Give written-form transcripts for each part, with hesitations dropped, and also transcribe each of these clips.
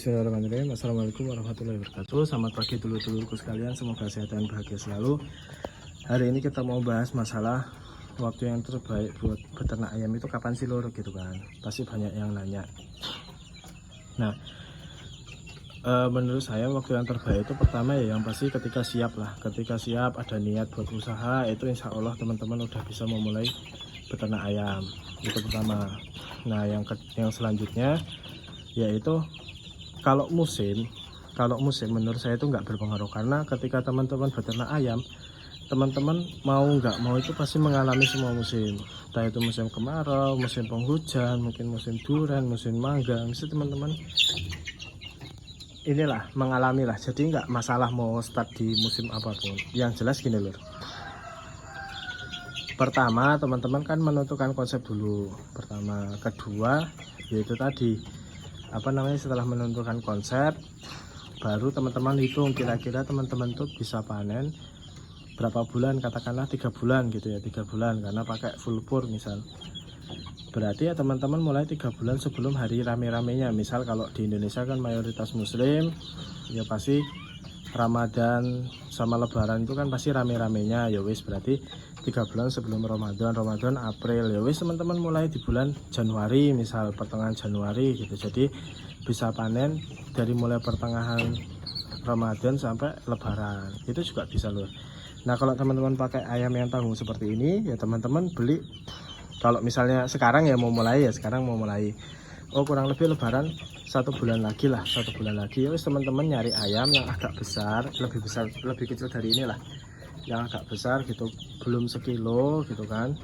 Bismillahirrahmanirrahim. Assalamualaikum warahmatullahi wabarakatuh. Selamat pagi dulur-dulurku sekalian, semoga sehat dan bahagia selalu. Hari ini kita mau bahas masalah waktu yang terbaik buat beternak ayam itu kapan sih lur, gitu kan. Pasti banyak yang nanya. Nah, menurut saya waktu yang terbaik itu pertama ya yang pasti ketika siap lah. Ketika siap ada niat buat usaha, itu insya Allah teman-teman udah bisa memulai beternak ayam. Itu pertama. Nah, yang selanjutnya yaitu kalau musim menurut saya itu nggak berpengaruh, karena ketika teman-teman beternak ayam, teman-teman mau nggak mau itu pasti mengalami semua musim, entah itu musim kemarau, musim penghujan, mungkin musim durian, musim mangga, mesti teman-teman inilah mengalami lah. Jadi nggak masalah mau start di musim apapun. Yang jelas gini lur, pertama teman-teman kan menentukan konsep dulu, pertama. Kedua yaitu tadi setelah menentukan konsep, baru teman-teman hitung kira-kira teman-teman tuh bisa panen berapa bulan, katakanlah 3 bulan gitu ya, 3 bulan karena pakai full bore misal. Berarti ya teman-teman mulai 3 bulan sebelum hari rame-ramenya. Misal kalau di Indonesia kan mayoritas muslim, ya pasti Ramadan sama Lebaran itu kan pasti rame-ramenya, ya wis berarti 3 bulan sebelum Ramadan, April, ya wis teman-teman mulai di bulan Januari, misal pertengahan Januari gitu. Jadi bisa panen dari mulai pertengahan Ramadan sampai Lebaran, itu juga bisa loh. Nah, kalau teman-teman pakai ayam yang tanggung seperti ini, ya teman-teman beli, kalau misalnya sekarang ya mau mulai, oh kurang lebih Lebaran 1 bulan lagi lah, 1 bulan lagi. Terus teman-teman nyari ayam yang agak besar, lebih kecil dari inilah, yang agak besar gitu, belum sekilo gitu kan.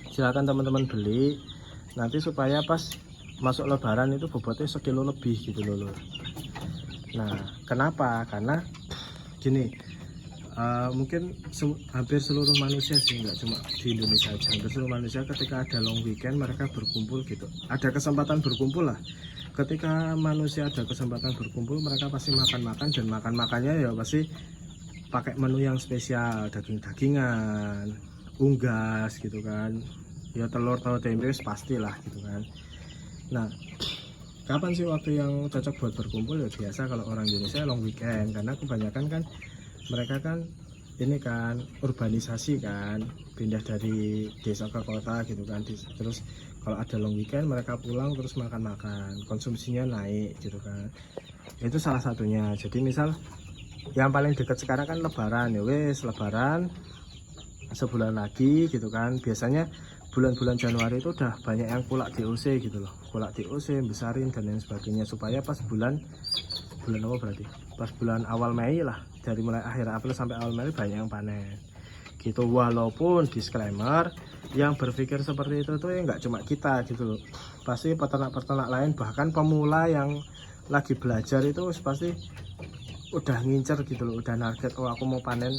Silakan teman-teman beli, nanti supaya pas masuk Lebaran itu bobotnya sekilo lebih gitu loh. Nah, kenapa? Karena gini, mungkin hampir seluruh manusia sih, nggak cuma di Indonesia aja, hampir seluruh manusia ketika ada long weekend mereka berkumpul gitu, ada kesempatan berkumpul lah. Ketika manusia ada kesempatan berkumpul, mereka pasti makan-makan, dan makan-makannya ya pasti pakai menu yang spesial, daging-dagingan, unggas gitu kan, ya telur tempe pastilah gitu kan. Nah, kapan sih waktu yang cocok buat berkumpul? Ya biasa kalau orang Indonesia long weekend, karena kebanyakan kan mereka kan ini kan urbanisasi kan, pindah dari desa ke kota gitu kan. Terus kalau ada long weekend mereka pulang terus makan-makan, konsumsinya naik gitu kan. Itu salah satunya. Jadi misal yang paling dekat sekarang kan Lebaran, ya wes Lebaran sebulan lagi gitu kan. Biasanya bulan-bulan Januari itu udah banyak yang kulak DOC gitu loh, kulak DOC besarin dan lain sebagainya, supaya pas bulan apa berarti pas bulan awal Mei lah, dari mulai akhir April sampai awal Mei banyak yang panen gitu. Walaupun disclaimer, yang berpikir seperti itu tuh ya nggak cuma kita gitu loh, pasti peternak-peternak lain, bahkan pemula yang lagi belajar itu pasti udah ngincer gitu loh, udah target, oh aku mau panen,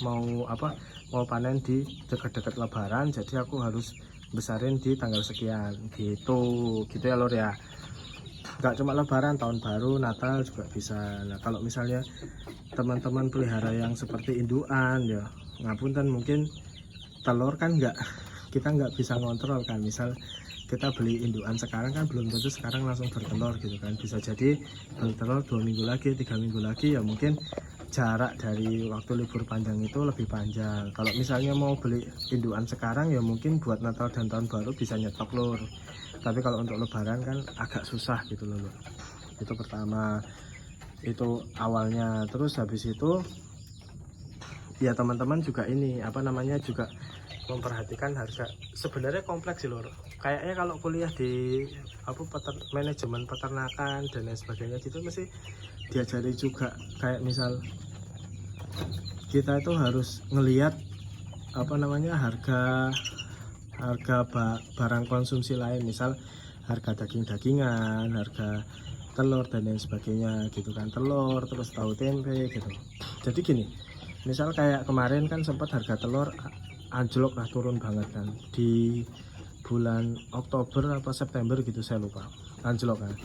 mau panen di dekat-dekat Lebaran, jadi aku harus besarin di tanggal sekian gitu ya lor ya. Nggak cuma Lebaran, tahun baru, Natal juga bisa. Nah, kalau misalnya teman-teman pelihara yang seperti induan, ya ngapunten, mungkin telur kan kita nggak bisa ngontrol kan. Misal kita beli induan sekarang kan belum tentu sekarang langsung bertelur gitu kan. Bisa jadi bertelur 2 minggu lagi, 3 minggu lagi, ya mungkin jarak dari waktu libur panjang itu lebih panjang. Kalau misalnya mau beli induan sekarang, ya mungkin buat Natal dan tahun baru bisa nyetok lur, tapi kalau untuk Lebaran kan agak susah gitu loh. Itu pertama, itu awalnya. Terus habis itu ya teman-teman juga ini juga memperhatikan harga. Sebenarnya kompleks sih lor, kayaknya kalau kuliah di manajemen peternakan dan lain sebagainya gitu mesti diajari juga. Kayak misal kita itu harus ngelihat harga barang konsumsi lain, misal harga daging-dagingan, harga telur dan lain sebagainya gitu kan. Telur, terus tahu tempe gitu. Jadi gini, misal kayak kemarin kan sempat harga telur anjlok lah, turun banget kan di bulan Oktober apa September gitu, saya lupa, anjlok kan.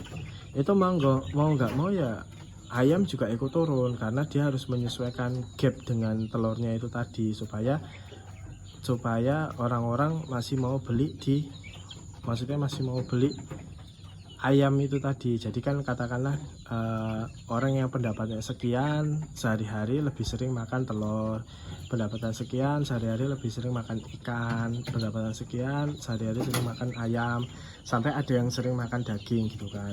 Itu mau nggak mau ya ayam juga ikut turun, karena dia harus menyesuaikan gap dengan telurnya itu tadi, supaya orang-orang masih mau beli ayam itu tadi. Jadi kan katakanlah orang yang pendapatnya sekian sehari-hari lebih sering makan telur, pendapatan sekian sehari-hari lebih sering makan ikan, pendapatan sekian sehari-hari sering makan ayam, sampai ada yang sering makan daging gitu kan.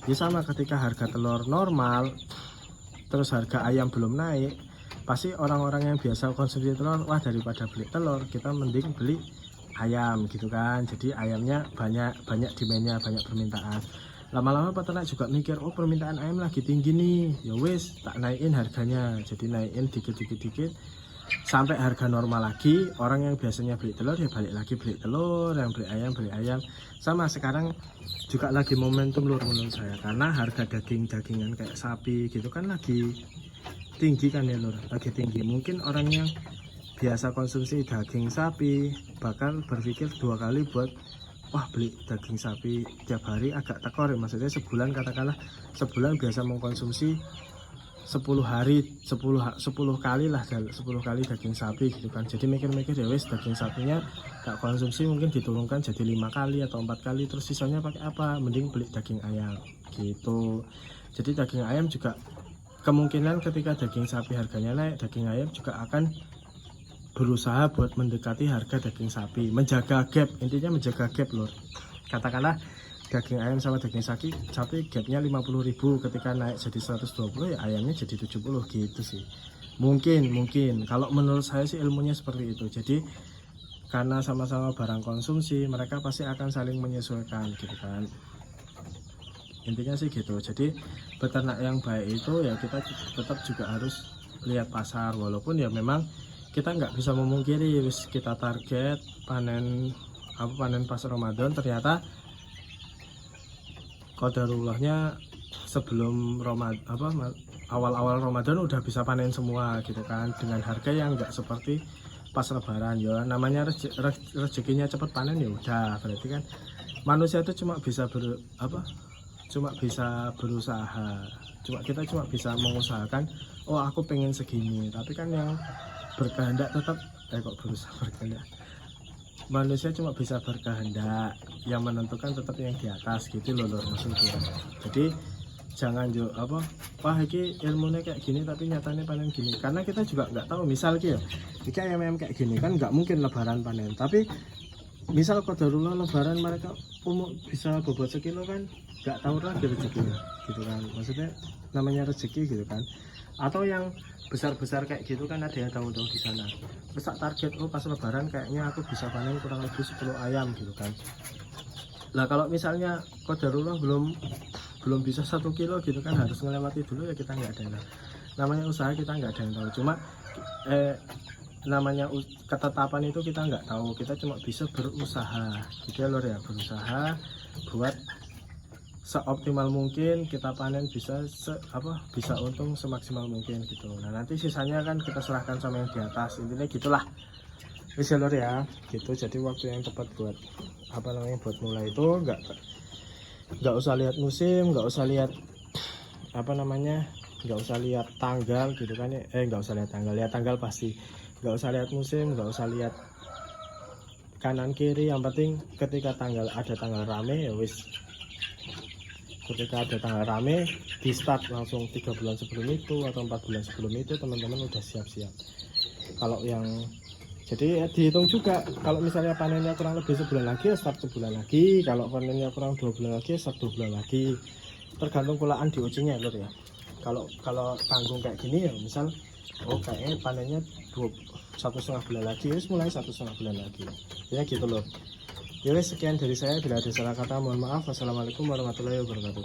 Ya sama, ketika harga telur normal terus harga ayam belum naik, pasti orang-orang yang biasa konsumsi telur, wah daripada beli telur kita mending beli ayam gitu kan. Jadi ayamnya banyak demandnya, banyak permintaan. Lama-lama peternak juga mikir, oh permintaan ayam lagi tinggi nih, ya wis tak naikin harganya. Jadi naikin dikit sampai harga normal lagi. Orang yang biasanya beli telur ya balik lagi beli telur, yang beli ayam. Sama sekarang juga lagi momentum lur menurut saya, karena harga daging-dagingan kayak sapi gitu kan lagi tinggi kan ya lur, lagi tinggi. Mungkin orang yang biasa konsumsi daging sapi bakal berpikir 2 kali buat wah beli daging sapi tiap hari agak tekor ya. Maksudnya sebulan, katakanlah sebulan biasa mengkonsumsi 10 kali lah, 10 kali daging sapi gitu kan. Jadi mikir-mikir ya wes daging sapinya gak konsumsi mungkin diturunkan jadi 5 kali atau 4 kali, terus sisanya pakai apa, mending beli daging ayam gitu. Jadi daging ayam juga kemungkinan ketika daging sapi harganya naik, daging ayam juga akan berusaha buat mendekati harga daging sapi, menjaga gap, intinya menjaga gap lor. Katakanlah daging ayam sama daging sapi gapnya 50.000, ketika naik jadi 120 ya ayamnya jadi 70 gitu sih. Mungkin kalau menurut saya sih ilmunya seperti itu. Jadi karena sama-sama barang konsumsi, mereka pasti akan saling menyesuaikan gitu kan. Intinya sih gitu. Jadi beternak yang baik itu ya kita tetap juga harus lihat pasar, walaupun ya memang kita nggak bisa memungkiri kita target panen pas Ramadan, ternyata qadarullahnya sebelum awal-awal Ramadan udah bisa panen semua gitu kan, dengan harga yang nggak seperti pas Lebaran. Ya namanya rezekinya cepet panen ya udah, berarti kan manusia itu cuma bisa berusaha, kita cuma bisa mengusahakan, oh aku pengen segini, tapi kan yang berkehendak tetap berkehendak, manusia cuma bisa berkehendak, yang menentukan tetap yang di atas gitu loh maksudnya. Jadi jangan wah ini ilmunya kayak gini tapi nyatanya panen gini, karena kita juga nggak tahu. Misal ya jika ayam kayak gini kan nggak mungkin Lebaran panen, tapi misal qadarullah Lebaran mereka bisa bobot sekilo kan nggak tahu lagi rezekinya gitu kan. Maksudnya namanya rezeki gitu kan. Atau yang besar-besar kayak gitu kan ada yang tahu-tahu di sana. Terus target pas Lebaran kayaknya aku bisa panen kurang lebih 10 ayam gitu kan. Lah kalau misalnya qadarullah belum bisa 1 kilo gitu kan, harus melewati dulu ya, kita nggak ada. Namanya usaha kita nggak ada yang tahu. Cuma namanya ketetapan itu kita nggak tahu, kita cuma bisa berusaha gitu lor ya, berusaha buat seoptimal mungkin kita panen, bisa untung semaksimal mungkin gitu. Nah nanti sisanya kan kita serahkan sama yang di atas, intinya gitulah wis lor ya gitu. Jadi waktu yang tepat buat buat mulai itu nggak usah lihat musim, nggak usah lihat nggak usah lihat tanggal gitu kan ya. Nggak usah lihat tanggal, lihat tanggal pasti. Nggak usah lihat musim, nggak usah lihat kanan kiri, yang penting ketika ada tanggal rame ya wis. Ketika ada tanggal rame di start langsung 3 bulan sebelum itu atau 4 bulan sebelum itu teman-teman udah siap-siap. Kalau yang jadi ya dihitung juga, kalau misalnya panennya kurang lebih sebulan lagi ya start sebulan lagi, kalau panennya kurang 2 bulan lagi ya start 2 bulan lagi, tergantung polaan di ujungnya lur ya. Kalau tanggung kayak gini ya misal kayaknya panennya 1,5 bulan lagi, terus mulai 1,5 bulan lagi ya gitu loh. Ya sekian dari saya, bila ada salah kata mohon maaf. Wassalamualaikum warahmatullahi wabarakatuh.